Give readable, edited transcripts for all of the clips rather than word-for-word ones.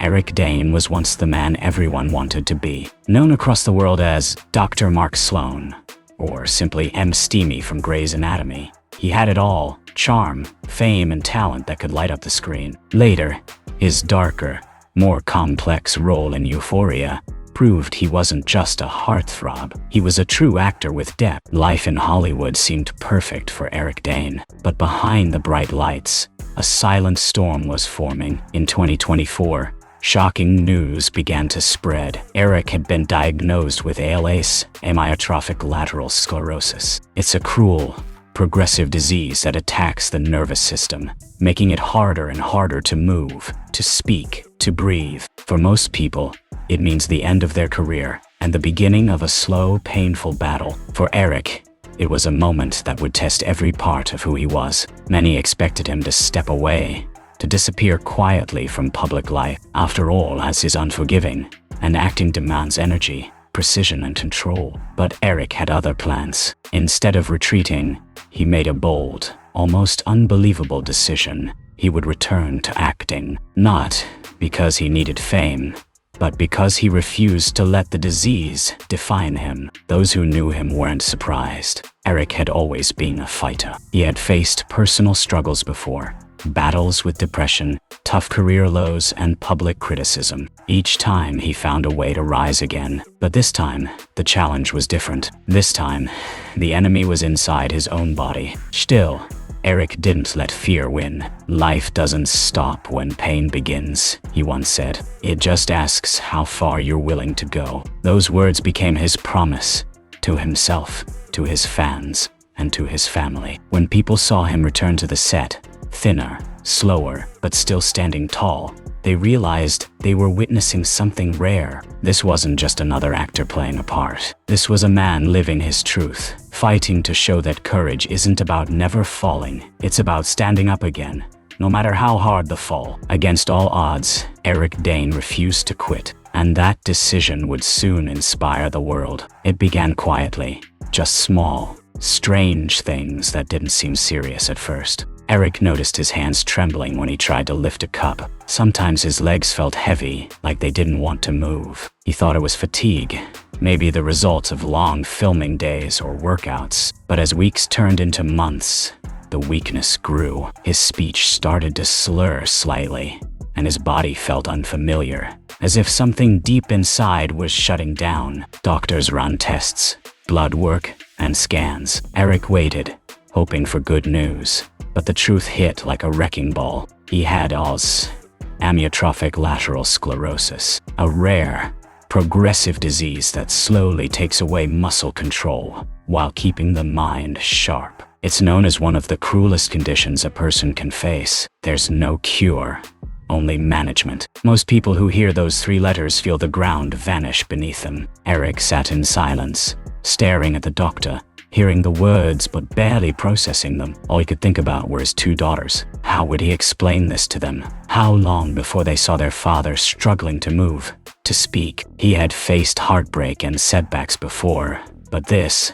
Eric Dane was once the man everyone wanted to be, known across the world as Dr. Mark Sloan, or simply M. Steamy from Grey's Anatomy. He had it all: charm, fame, and talent that could light up the screen. Later, his darker, more complex role in Euphoria proved he wasn't just a heartthrob. He was a true actor with depth. Life in Hollywood seemed perfect for Eric Dane, but behind the bright lights, a silent storm was forming. In 2024, shocking news began to spread. Eric had been diagnosed with ALS, amyotrophic lateral sclerosis. It's a cruel, progressive disease that attacks the nervous system, making it harder and harder to move, to speak, to breathe. For most people, it means the end of their career and the beginning of a slow, painful battle. For Eric, it was a moment that would test every part of who he was. Many expected him to step away, to disappear quietly from public life. After all, as is unforgiving, and acting demands energy, precision, and control. But Eric had other plans. Instead of retreating, he made a bold, almost unbelievable decision. He would return to acting, not because he needed fame, but because he refused to let the disease define him. Those who knew him weren't surprised. Eric had always been a fighter. He had faced personal struggles before, battles with depression, tough career lows, and public criticism. Each time he found a way to rise again. But this time, the challenge was different. This time, the enemy was inside his own body. Still, Eric didn't let fear win. "Life doesn't stop when pain begins," he once said. "It just asks how far you're willing to go." Those words became his promise to himself, to his fans, and to his family. When people saw him return to the set, thinner, slower, but still standing tall, they realized they were witnessing something rare. This wasn't just another actor playing a part. This was a man living his truth, fighting to show that courage isn't about never falling. It's about standing up again, no matter how hard the fall. Against all odds, Eric Dane refused to quit, and that decision would soon inspire the world. It began quietly, just small, strange things that didn't seem serious at first. Eric noticed his hands trembling when he tried to lift a cup. Sometimes his legs felt heavy, like they didn't want to move. He thought it was fatigue, maybe the result of long filming days or workouts. But as weeks turned into months, the weakness grew. His speech started to slur slightly, and his body felt unfamiliar, as if something deep inside was shutting down. Doctors ran tests, blood work, and scans. Eric waited, hoping for good news. But the truth hit like a wrecking ball. He had ALS, amyotrophic lateral sclerosis, a rare, progressive disease that slowly takes away muscle control while keeping the mind sharp. It's known as one of the cruelest conditions a person can face. There's no cure, only management. Most people who hear those three letters feel the ground vanish beneath them. Eric sat in silence, staring at the doctor, hearing the words but barely processing them. All he could think about were his two daughters. How would he explain this to them? How long before they saw their father struggling to move, to speak? He had faced heartbreak and setbacks before, but this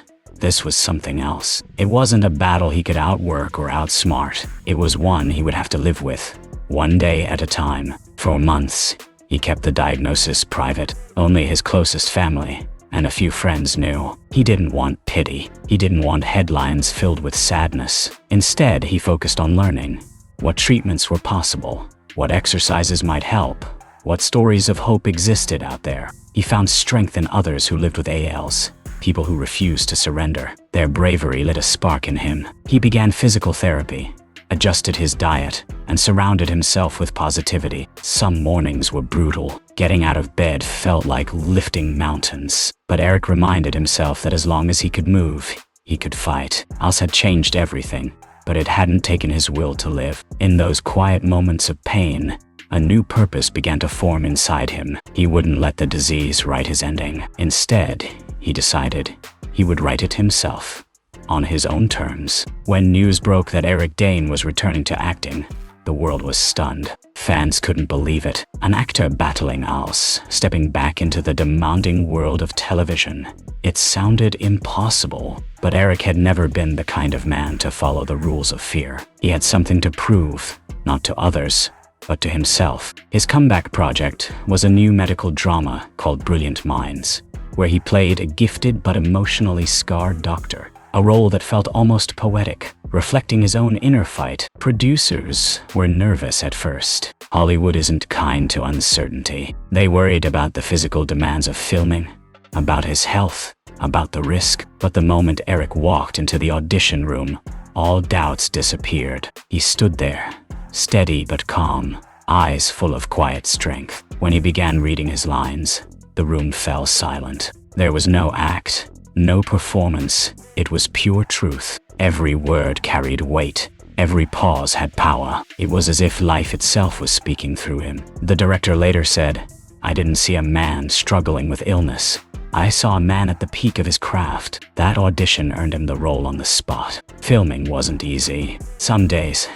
was something else. It wasn't a battle he could outwork or outsmart. It was one he would have to live with, one day at a time. For months, he kept the diagnosis private. Only his closest family and a few friends knew. He didn't want pity. He didn't want headlines filled with sadness. Instead, he focused on learning what treatments were possible, what exercises might help, what stories of hope existed out there. He found strength in others who lived with ALS, people who refused to surrender. Their bravery lit a spark in him. He began physical therapy, adjusted his diet, and surrounded himself with positivity. Some mornings were brutal. Getting out of bed felt like lifting mountains. But Eric reminded himself that as long as he could move, he could fight. ALS had changed everything, but it hadn't taken his will to live. In those quiet moments of pain, a new purpose began to form inside him. He wouldn't let the disease write his ending. Instead, he decided he would write it himself, on his own terms. When news broke that Eric Dane was returning to acting, the world was stunned. Fans couldn't believe it. An actor battling ALS, stepping back into the demanding world of television. It sounded impossible, but Eric had never been the kind of man to follow the rules of fear. He had something to prove, not to others, but to himself. His comeback project was a new medical drama called Brilliant Minds, where he played a gifted but emotionally scarred doctor, a role that felt almost poetic, reflecting his own inner fight. Producers were nervous at first. Hollywood isn't kind to uncertainty. They worried about the physical demands of filming, about his health, about the risk. But the moment Eric walked into the audition room, all doubts disappeared. He stood there, steady but calm, eyes full of quiet strength. When he began reading his lines, the room fell silent. There was no act, no performance. It was pure truth. Every word carried weight. Every pause had power. It was as if life itself was speaking through him. The director later said, "I didn't see a man struggling with illness. I saw a man at the peak of his craft." That audition earned him the role on the spot. Filming wasn't easy. Some days,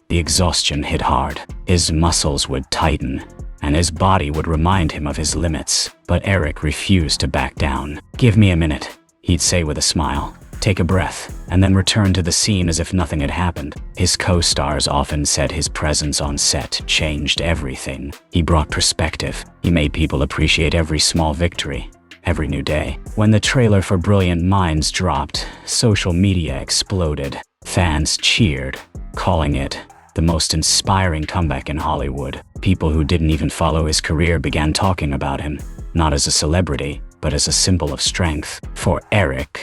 the exhaustion hit hard. His muscles would tighten, and his body would remind him of his limits. But Eric refused to back down. "Give me a minute," he'd say with a smile. "Take a breath," and then return to the scene as if nothing had happened. His co-stars often said his presence on set changed everything. He brought perspective. He made people appreciate every small victory, every new day. When the trailer for Brilliant Minds dropped, social media exploded. Fans cheered, calling it the most inspiring comeback in Hollywood. People who didn't even follow his career began talking about him, not as a celebrity, but as a symbol of strength. For Eric,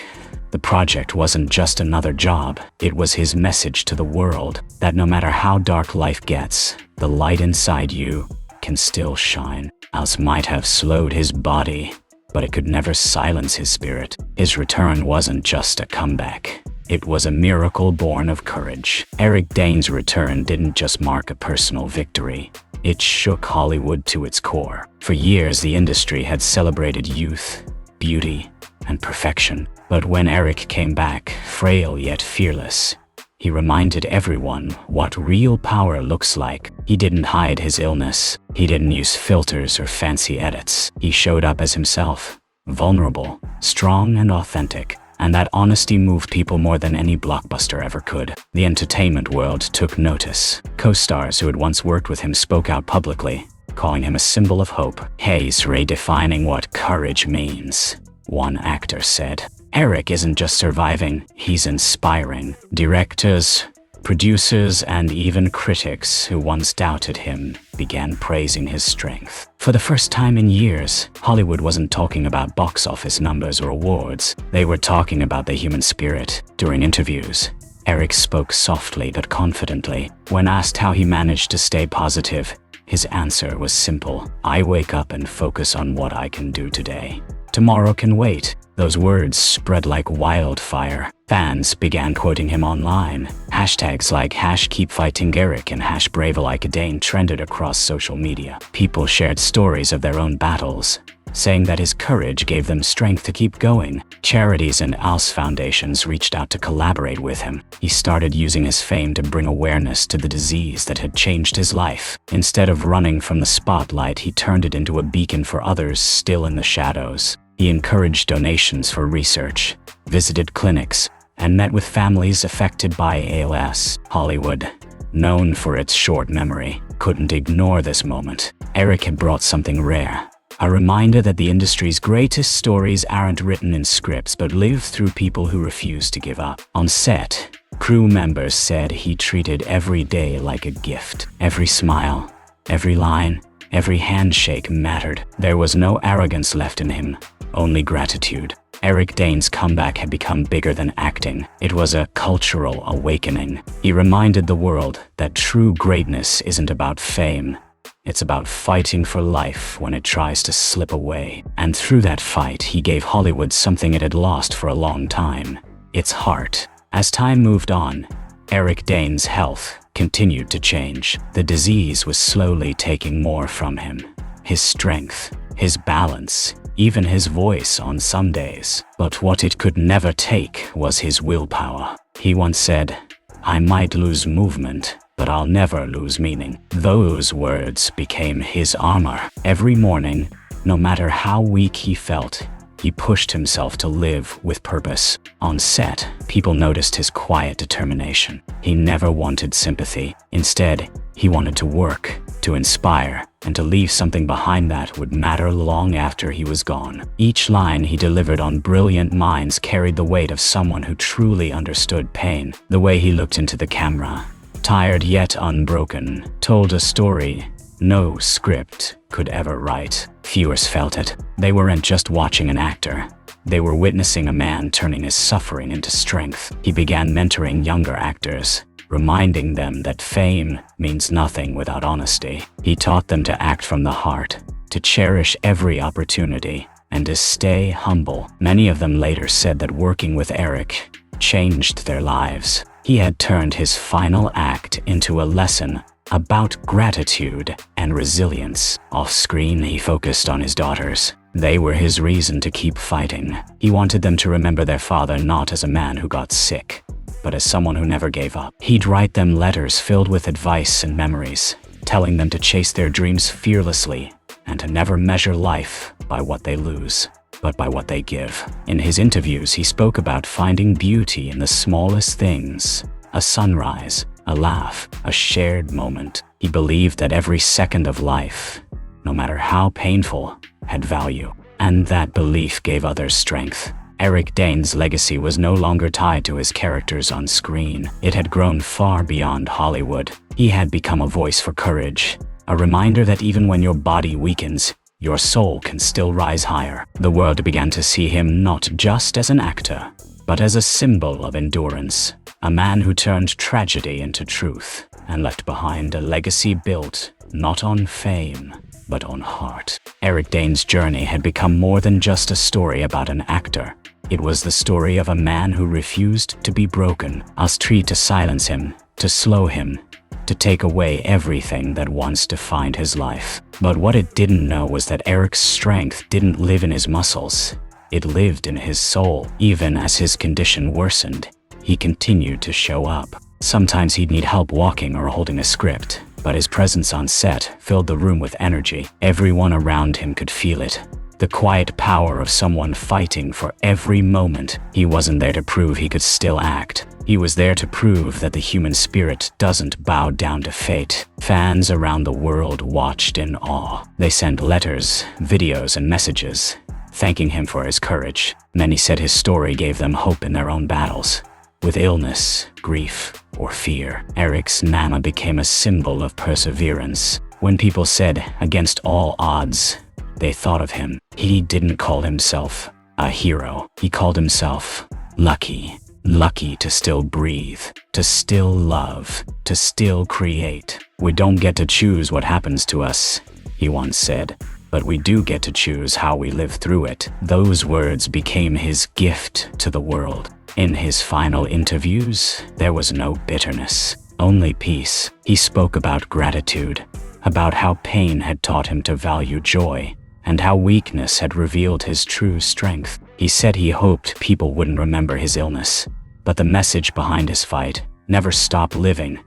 the project wasn't just another job. It was his message to the world that no matter how dark life gets, the light inside you can still shine. ALS might have slowed his body, but it could never silence his spirit. His return wasn't just a comeback. It was a miracle born of courage. Eric Dane's return didn't just mark a personal victory. It shook Hollywood to its core. For years, the industry had celebrated youth, beauty, and perfection. But when Eric came back, frail yet fearless, he reminded everyone what real power looks like. He didn't hide his illness. He didn't use filters or fancy edits. He showed up as himself, vulnerable, strong, and authentic. And that honesty moved people more than any blockbuster ever could. The entertainment world took notice. Co-stars who had once worked with him spoke out publicly, calling him a symbol of hope. "He's redefining what courage means," one actor said. Eric isn't just surviving, he's inspiring. Directors, producers, and even critics who once doubted him began praising his strength. For the first time in years, Hollywood wasn't talking about box office numbers or awards. They were talking about the human spirit. During interviews, Eric spoke softly but confidently. When asked how he managed to stay positive, his answer was simple: "I wake up and focus on what I can do today. Tomorrow can wait." Those words spread like wildfire. Fans began quoting him online. Hashtags like #KeepFightingEric and #BraveLikeADane trended across social media. People shared stories of their own battles, saying that his courage gave them strength to keep going. Charities and ALS foundations reached out to collaborate with him. He started using his fame to bring awareness to the disease that had changed his life. Instead of running from the spotlight, he turned it into a beacon for others still in the shadows. He encouraged donations for research, visited clinics, and met with families affected by ALS. Hollywood, known for its short memory, couldn't ignore this moment. Eric had brought something rare, a reminder that the industry's greatest stories aren't written in scripts but live through people who refuse to give up. On set, crew members said he treated every day like a gift. Every smile, every line, every handshake mattered. There was no arrogance left in him, only gratitude. Eric Dane's comeback had become bigger than acting. It was a cultural awakening. He reminded the world that true greatness isn't about fame. It's about fighting for life when it tries to slip away. And through that fight, he gave Hollywood something it had lost for a long time: its heart. As time moved on, Eric Dane's health continued to change. The disease was slowly taking more from him. His strength, his balance, even his voice on some days. But what it could never take was his willpower. He once said, "I might lose movement, but I'll never lose meaning." Those words became his armor. Every morning, no matter how weak he felt, he pushed himself to live with purpose. On set, people noticed his quiet determination. He never wanted sympathy. Instead, he wanted to work to inspire, and to leave something behind that would matter long after he was gone. Each line he delivered on brilliant minds carried the weight of someone who truly understood pain. The way he looked into the camera, tired yet unbroken, told a story no script could ever write. Viewers felt it. They weren't just watching an actor. They were witnessing a man turning his suffering into strength. He began mentoring younger actors, reminding them that fame means nothing without honesty. He taught them to act from the heart, to cherish every opportunity, and to stay humble. Many of them later said that working with Eric changed their lives. He had turned his final act into a lesson about gratitude and resilience. Off screen, he focused on his daughters. They were his reason to keep fighting. He wanted them to remember their father not as a man who got sick, but as someone who never gave up. He'd write them letters filled with advice and memories, telling them to chase their dreams fearlessly and to never measure life by what they lose, but by what they give. In his interviews, he spoke about finding beauty in the smallest things: a sunrise, a laugh, a shared moment. He believed that every second of life, no matter how painful, had value, and that belief gave others strength. Eric Dane's legacy was no longer tied to his characters on screen. It had grown far beyond Hollywood. He had become a voice for courage, a reminder that even when your body weakens, your soul can still rise higher. The world began to see him not just as an actor, but as a symbol of endurance, a man who turned tragedy into truth and left behind a legacy built not on fame, but on heart. Eric Dane's journey had become more than just a story about an actor. It was the story of a man who refused to be broken, to silence him, to slow him, to take away everything that once defined his life. But what it didn't know was that Eric's strength didn't live in his muscles. It lived in his soul. Even as his condition worsened, he continued to show up. Sometimes he'd need help walking or holding a script, but his presence on set filled the room with energy. Everyone around him could feel it. The quiet power of someone fighting for every moment. He wasn't there to prove he could still act. He was there to prove that the human spirit doesn't bow down to fate. Fans around the world watched in awe. They sent letters, videos, and messages, thanking him for his courage. Many said his story gave them hope in their own battles. With illness, grief, or fear, Eric's name became a symbol of perseverance. When people said, "against all odds," they thought of him. He didn't call himself a hero. He called himself lucky. Lucky to still breathe, to still love, to still create. "We don't get to choose what happens to us," he once said, "but we do get to choose how we live through it." Those words became his gift to the world. In his final interviews, there was no bitterness, only peace. He spoke about gratitude, about how pain had taught him to value joy, and how weakness had revealed his true strength. He said he hoped people wouldn't remember his illness, but the message behind his fight: never stop living,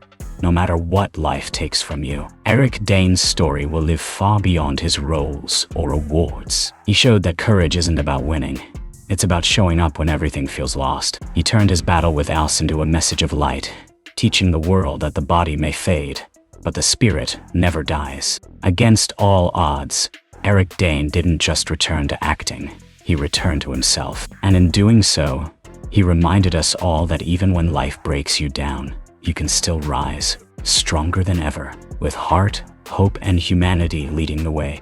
no matter what life takes from you. Eric Dane's story will live far beyond his roles or awards. He showed that courage isn't about winning. It's about showing up when everything feels lost. He turned his battle with ALS into a message of light, teaching the world that the body may fade, but the spirit never dies. Against all odds, Eric Dane didn't just return to acting, he returned to himself. And in doing so, he reminded us all that even when life breaks you down, you can still rise, stronger than ever, with heart, hope, and humanity leading the way.